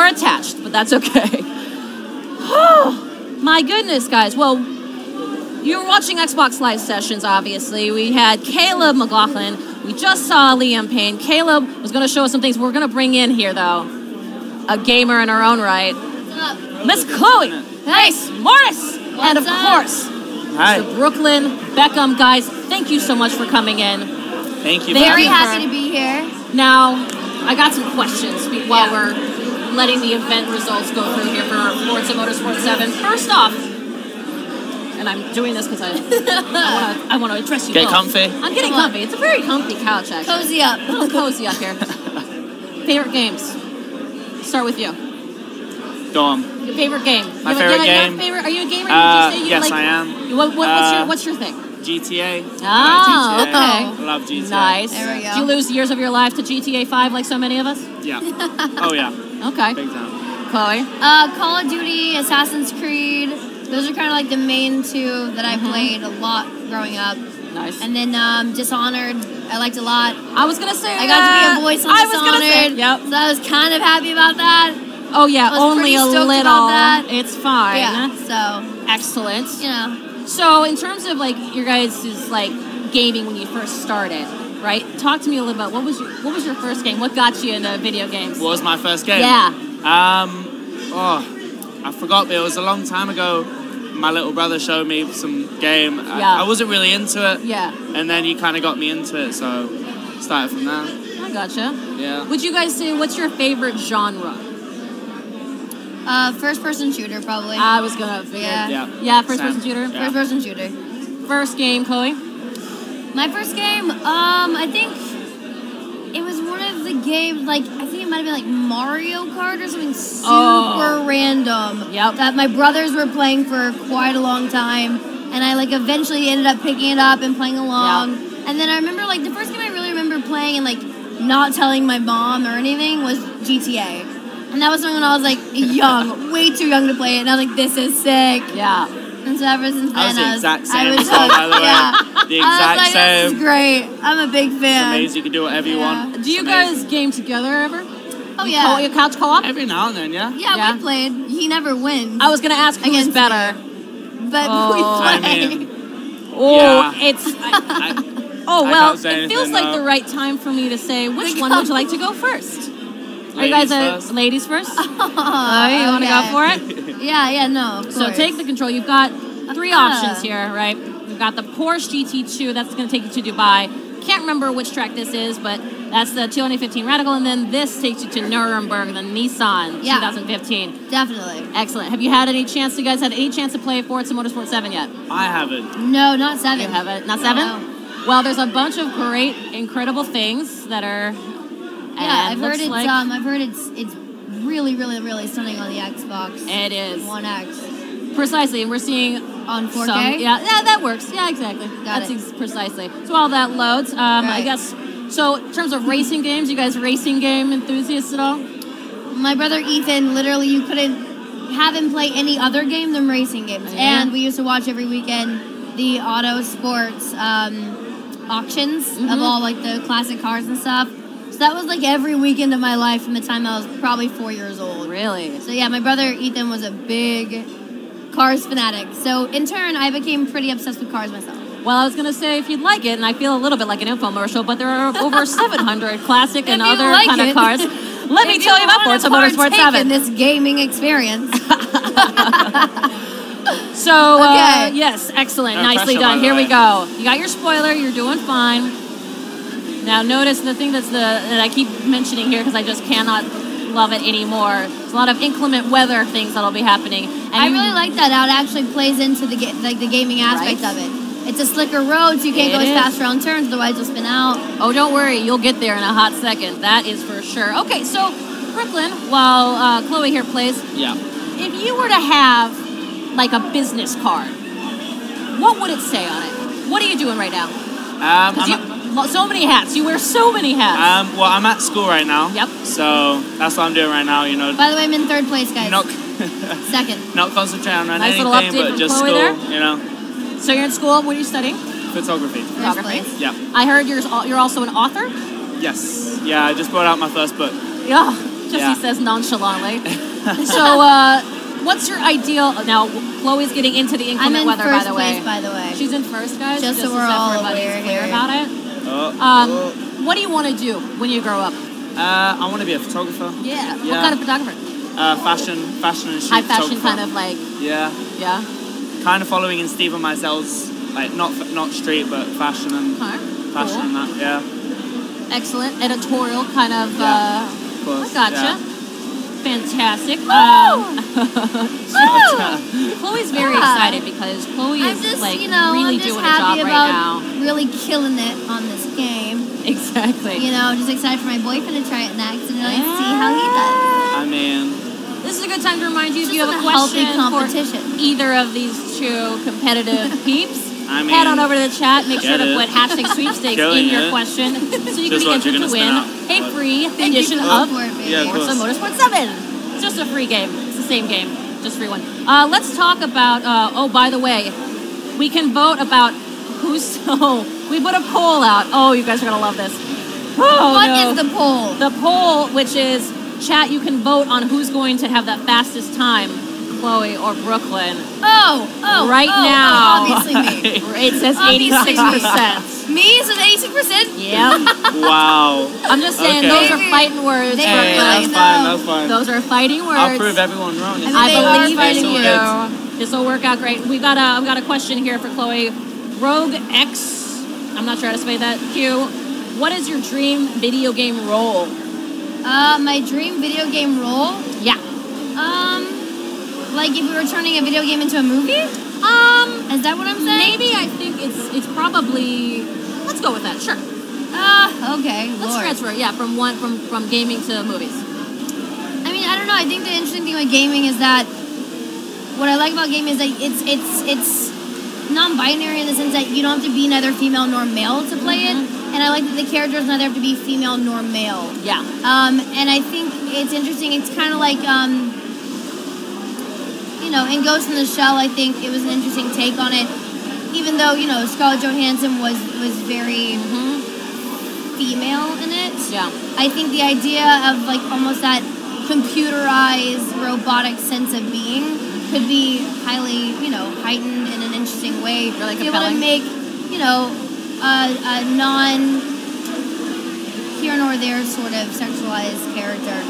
are attached, but that's okay. Oh, my goodness, guys. Well, you were watching Xbox Live sessions, obviously. We had Caleb McLaughlin. We just saw Liam Payne. Caleb was going to show us some things. We're going to bring in here, though, a gamer in her own right. Miss Chloe. Nice. Moretz. And, of course, the Brooklyn Beckham guys. Thank you so much for coming in. Thank you. Very happy to be here. Now, I got some questions while we're letting the event results go through here for Forza Motorsports 7. First off, and I'm doing this because I want to address you Get both. comfy. I'm getting comfy. It's a very comfy couch, actually. Cozy up. A little cozy up here. Favorite games? Start with you. Go on. Your favorite game? My favorite game? Are you a gamer? Yes, I am. What's your thing? GTA. Ah, GTA. okay. I love GTA. Nice. There we go. Did you lose years of your life to GTA 5 like so many of us? Yeah. Oh, yeah. Okay. Big time. Chloe? Call of Duty, Assassin's Creed. Those are kind of like the main two that I played a lot growing up. Nice. And then Dishonored, I liked a lot. I was going to say I got to be a voice on Dishonored. Yep. So I was kind of happy about that. Oh, yeah, only a little. About that. It's fine. Yeah, so. Excellent. You know. So, in terms of, like, your guys' like, gaming when you first started, right? Talk to me a little bit. What was your first game? What got you into video games? What was my first game? Yeah. I forgot, but it was a long time ago. My little brother showed me some game. I wasn't really into it. Yeah. And then he kind of got me into it, so started from there. I gotcha. Yeah. Would you guys say, what's your favorite genre? First-person shooter, probably. I was gonna figure. Yeah, first-person shooter. Yeah. First-person shooter. First game, Chloe? My first game, I think it was one of the games, like, I think it might have been like Mario Kart or something super random. Yep. That my brothers were playing for quite a long time, and I, like, eventually ended up picking it up and playing along. Yep. And then I remember, like, the first game I really remember playing and, like, not telling my mom or anything was GTA. And that was when I was, like, young, way too young to play it, and I was like, this is sick. Yeah. And so ever since then, I was the exact same hooked. by the way. Yeah. The exact same. This is great. I'm a big fan. It's amazing. You can do whatever you want. Do you guys game together ever? Oh, yeah. Your couch co-op? Every now and then, yeah. Yeah, we played. He never wins. I was going to ask who's better. But we play. I mean, it's... it feels like the right time for me to say, which one would you like to go first? Are you guys ladies first? You want to go for it? Yeah, no, of course. So take the control. You've got three options here, right? You've got the Porsche GT2. That's going to take you to Dubai. Can't remember which track this is, but that's the 2015 Radical. And then this takes you to Nuremberg, the Nissan 2015. Definitely. Excellent. Have you had any chance? You guys had any chance to play Forza Motorsport 7 yet? I haven't. No, not 7. You haven't? Not 7? No. Well, there's a bunch of great, incredible things that are... Yeah, I've heard it's really, really, really stunning on the Xbox. It is. One X. Precisely, and we're seeing on 4K. Yeah, that works. Yeah, exactly. Got it. Precisely. So while that loads, I guess. So in terms of racing games, you guys racing game enthusiasts at all? My brother Ethan, literally, you couldn't have him play any other game than racing games. Yeah. And we used to watch every weekend the Autosports auctions of all like the classic cars and stuff. So that was like every weekend of my life from the time I was probably 4 years old. Really? So yeah, my brother Ethan was a big cars fanatic. So in turn, I became pretty obsessed with cars myself. Well, I was going to say, if you'd like it, and I feel a little bit like an infomercial, but there are over 700 classic and other kind of cars. Let me tell you about Forza Motorsport 7. In this gaming experience. So, yes, excellent. Nicely done. Here we go. You got your spoiler. You're doing fine. Now, notice the thing that I keep mentioning here because I just cannot love it anymore. There's a lot of inclement weather things that'll be happening. And I really like that. How it actually plays into the gaming aspect of it. It's a slicker road, so you can't go as fast around turns, otherwise you'll spin out. Oh, don't worry. You'll get there in a hot second. That is for sure. Okay, so, Brooklyn, while Chloe here plays, if you were to have, like, a business card, what would it say on it? What are you doing right now? So many hats. You wear so many hats. Well, I'm at school right now. Yep. So that's what I'm doing right now, you know. By the way, I'm in 3rd place, guys. Second. Not concentrating on nice anything, but just Chloe school, there. you know. So you're in school. What are you studying? Photography. Yeah. I heard you're also an author? Yes. Yeah, I just brought out my first book. Yeah. Just he says nonchalantly. So, what's your ideal? Now, Chloe's getting into the inclement weather, by the way. By the way, she's in first, guys. Just so we're all aware clear about it. What do you want to do when you grow up? I want to be a photographer. Yeah. What kind of photographer? Fashion and shoot. High fashion, kind of like. Yeah. Yeah. Kind of following in Stephen Meisel's, like not street, but fashion and fashion and that. Yeah. Excellent. Editorial kind of. Of course. I gotcha. Yeah. Fantastic. Chloe's very excited because Chloe is really doing a job right now. Really killing it on this game. Exactly. Just excited for my boyfriend to try it next and see how he does. I mean, this is a good time to remind you if you have a question for either of these two competitive peeps. Head on over to the chat. Make sure to put hashtag sweepstakes in your question so you can be entered to win a free edition of Forza Motorsports 7. It's just a free game. It's the same game. Just free one. Let's talk about, by the way, we can vote about who's, we put a poll out. Oh, you guys are going to love this. What is the poll? The poll, which is, chat, you can vote on who's going to have the fastest time, Chloe or Brooklyn. Right now. Obviously me. It says 86%. Me? It says 86%? Yeah. Wow. I'm just saying, those are fighting words. That's fine. Those are fighting words. I'll prove everyone wrong. I believe in you. This will work out great. We've got a question here for Chloe. Rogue X, I'm not sure how to say that. Q, what is your dream video game role? My dream video game role? Yeah. Like if we were turning a video game into a movie? Is that what I'm saying? Maybe. I think it's probably. Let's go with that. Sure. Okay. Let's transfer. Yeah, from gaming to movies. I mean, I don't know. I think the interesting thing with gaming is that what I like about gaming is that it's non-binary in the sense that you don't have to be neither female nor male to play it. And I like that the characters neither have to be female nor male. Yeah. And I think it's interesting. It's kind of like in Ghost in the Shell, I think it was an interesting take on it. Even though, Scarlett Johansson was very female in it. Yeah. I think the idea of like almost that computerized robotic sense of being could be highly, heightened in an interesting way. Really be able to make, a non here nor there sort of sexualized character.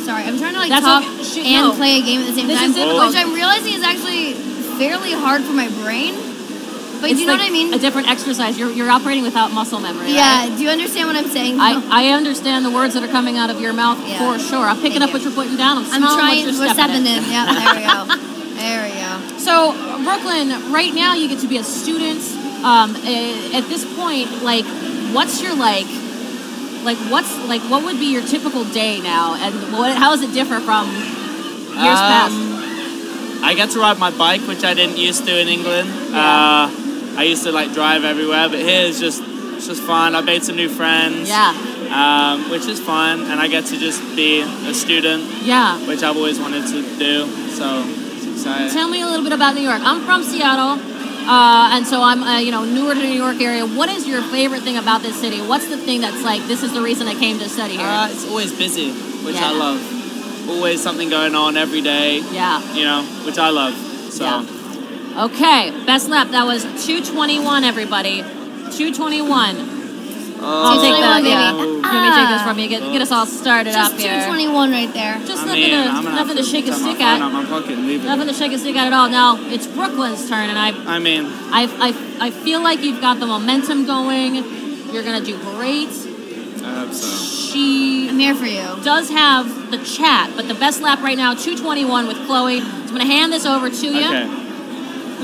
Sorry, I'm trying to talk and play a game at the same time, which I'm realizing is actually fairly hard for my brain. But do you know what I mean? A different exercise. You're operating without muscle memory. Yeah. Right? Do you understand what I'm saying? I understand the words that are coming out of your mouth for sure. I'm picking up what you're putting down. I'm trying. We're stepping in. Yeah. There we go. There we go. So Brooklyn, right now you get to be a student. At this point, what's your what would be your typical day now, and how does it differ from years past? I get to ride my bike, which I didn't used to in England. Yeah. I used to drive everywhere, but here it's just fun. I made some new friends. Yeah. Which is fun, and I get to just be a student. Yeah. Which I've always wanted to do. So it's exciting. Tell me a little bit about New York. I'm from Seattle. And so I'm, newer to the New York area. What is your favorite thing about this city? What's the thing that's this is the reason I came to study here? It's always busy, which I love. Always something going on every day. Yeah. Which I love. So. Yeah. Okay, best lap. That was 2:21, everybody. 2:21. Oh, take that, let me take this from you. Get us all started up here. Just 2:21 right there. Just nothing to shake a stick at. Nothing to shake a stick at all. Now it's Brooklyn's turn, and I feel like you've got the momentum going. You're gonna do great. I hope so. I'm here for you. Does have the chat, but the best lap right now, 2:21 with Chloe. So I'm gonna hand this over to you.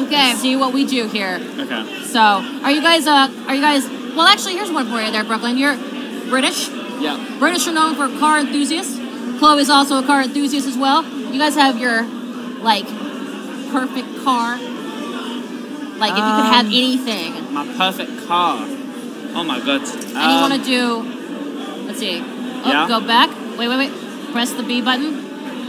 Okay. Let's see what we do here. Okay. So, are you guys? Well, actually, here's one for you there, Brooklyn. You're British. Yeah. British are known for car enthusiasts. Chloe's also a car enthusiast as well. You guys have your, perfect car? If you could have anything. My perfect car. Oh, my God. And you want to do, let's see. Go back. Wait. Press the B button.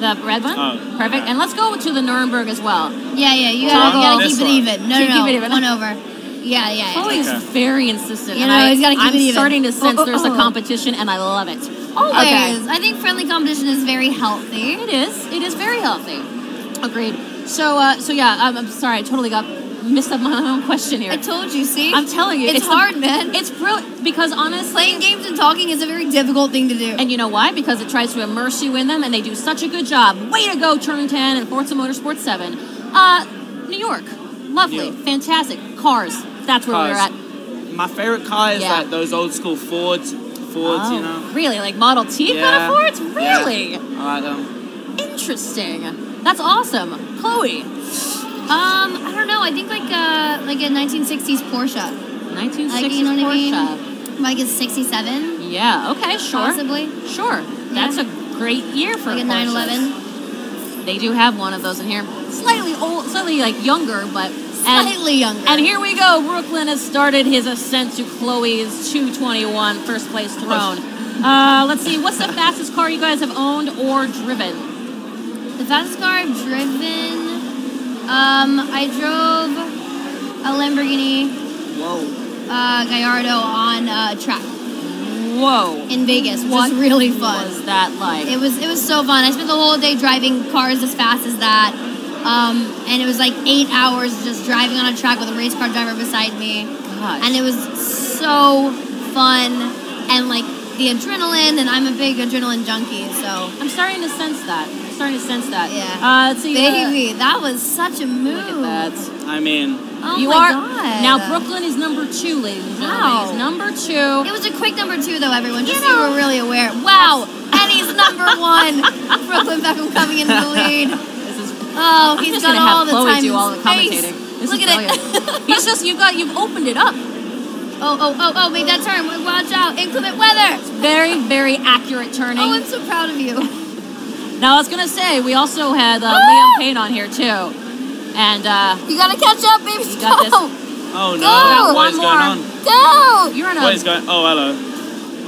The red one? Oh. Perfect. And let's go to the Nuremberg as well. Yeah. You gotta keep it even. No. Keep it even. One over. Yeah. Chloe's very insistent. He's got to keep it even. I'm starting to sense there's a competition, and I love it. Always. Okay. I think friendly competition is very healthy. It is. It is very healthy. Agreed. So yeah, I'm sorry, I totally missed up my own question here. I told you, see? I'm telling you. It's hard, man. It's brilliant, because honestly... Playing games and talking is a very difficult thing to do. And you know why? Because it tries to immerse you in them, and they do such a good job. Way to go, Turn 10 and Forza Motorsports 7. New York. Lovely. New York. Fantastic. Cars. That's where we're at. My favorite car is like those old school Fords, you know. Really? Like Model T kind of Fords? Really? Yeah, I like them. Interesting. That's awesome. Chloe. I don't know. I think like a 1960s Porsche. 1960s like, you know what Porsche. I mean? Like a 67. Yeah. Okay. Sure. Possibly. Sure. That's a great year for like a Porsches. 911. They do have one of those in here. Slightly old, slightly like younger, but slightly younger. And here we go. Brooklyn has started his ascent to Chloe's 221 first place throne. Let's see. What's the fastest car you guys have owned or driven? The fastest car I've driven. I drove a Lamborghini Gallardo on a track. Whoa. In Vegas, which was really fun. What was that like? It was so fun. I spent the whole day driving cars as fast as that. And it was like 8 hours just driving on a track with a race car driver beside me. Gosh. And it was so fun. And like the adrenaline, and I'm a big adrenaline junkie, so. I'm starting to sense that. Yeah. Let's see. Baby, that was such a move. Look at that. I mean. Oh you my are God. Now Brooklyn is number 2, ladies and gentlemen. Wow. He's number 2. It was a quick number 2 though, everyone, just so you were really aware. Wow, and he's number 1. Brooklyn Beckham coming into the lead. He's got all the time do all the space. commentating. This Look is at brilliant. it. He's just you've opened it up. Oh, made that turn. Watch out, inclement weather. Very, very accurate turning. Oh, I'm so proud of you. Now I was gonna say we also had Liam Payne on here too, and you gotta catch up, baby. You got this. Oh no! What is going on? Go! You're in a. What is going? Oh, hello.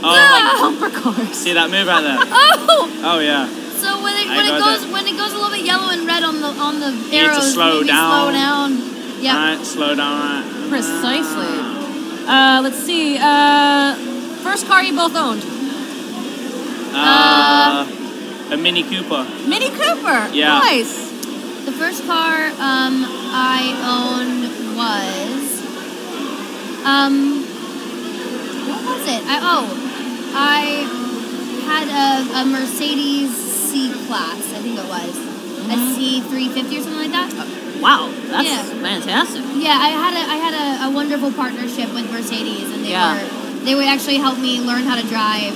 Oh, like bumper cars. See that move right there? Oh yeah. So when it goes a little bit yellow and red on the arrows, you need to slow down. Slow down. Yeah. Right, slow down. Right. Precisely. Let's see. First car you both owned. A Mini Cooper. Mini Cooper. Yeah. Nice. The first car I owned was what was it? I had a Mercedes C-Class, I think it was. A C350 or something like that. Wow, that's fantastic. Yeah, I had a wonderful partnership with Mercedes, and they would actually help me learn how to drive.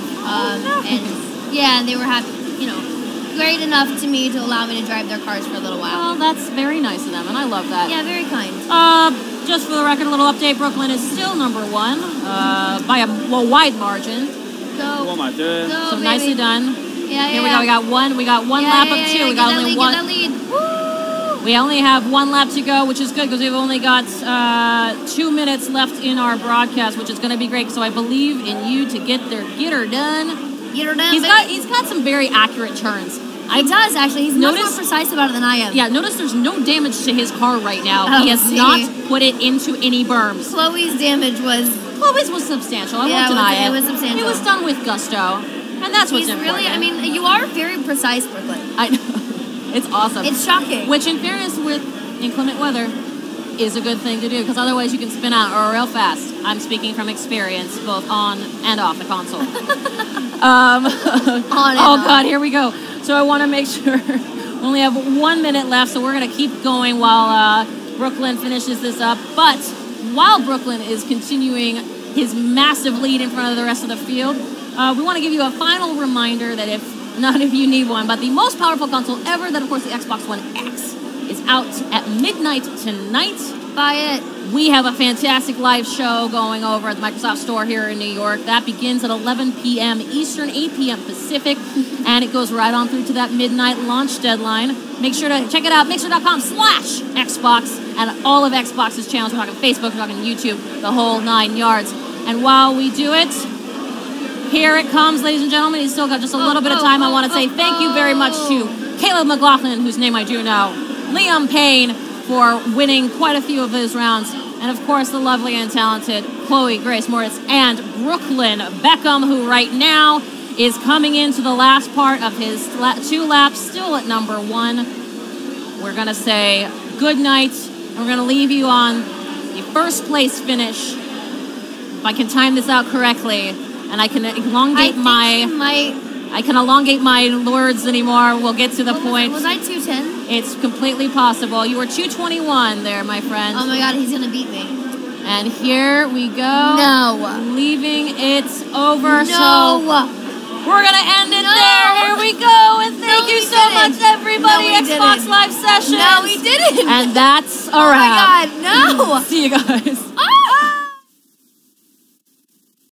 And they were happy, great enough to me to allow me to drive their cars for a little while. Well, that's very nice of them, and I love that. Yeah, very kind. Just for the record, a little update. Brooklyn is still number 1 by a wide margin. Go. What am I doing? Go, So baby. nicely done. Yeah, Here we go. We got one lap of 2. We got only one. Get that lead. Woo! We only have 1 lap to go, which is good because we've only got 2 minutes left in our broadcast, which is going to be great. So I believe in you to get her done. Get her done. He's got some very accurate turns. He does actually. He's much more precise about it than I am. Yeah, notice there's no damage to his car right now. He has not put it into any berms. Chloe's damage was substantial. I won't deny it. It was substantial. It was done with gusto, and that's what's important. Really, I mean, you are very precise, Brooklyn. I know. It's awesome. It's shocking. Which, in fairness, with inclement weather, is a good thing to do because otherwise you can spin out real fast. I'm speaking from experience, both on and off the console. God, here we go. So I want to make sure we only have 1 minute left, so we're going to keep going while Brooklyn finishes this up. But while Brooklyn is continuing his massive lead in front of the rest of the field, we want to give you a final reminder that if none of you need one, but the most powerful console ever, that of course the Xbox One X, is out at midnight tonight. Buy it. We have a fantastic live show going over at the Microsoft Store here in New York. That begins at 11 p.m. Eastern, 8 p.m. Pacific, and it goes right on through to that midnight launch deadline. Make sure to check it out, mixer.com/Xbox, and all of Xbox's channels. We're talking Facebook, we're talking YouTube, the whole 9 yards. And while we do it, here it comes, ladies and gentlemen. He's still got just a little bit of time. I want to say thank you very much to Caleb McLaughlin, whose name I do know, Liam Payne, for winning quite a few of those rounds, and of course the lovely and talented Chloe Grace Moretz and Brooklyn Beckham, who right now is coming into the last part of his 2 laps, still at number 1. We're going to say good night, and we're going to leave you on the first place finish. If I can time this out correctly, and I can elongate I can elongate my words anymore. We'll get to the point. Was I 2:10? It's completely possible. You were 2:21 there, my friend. Oh my God, he's gonna beat me. And here we go. No. Leaving it over. No. So we're gonna end it there. Here we go. And thank you so much, everybody. Xbox Live Session. No, we didn't. And that's a wrap. Oh my God, no. See you guys.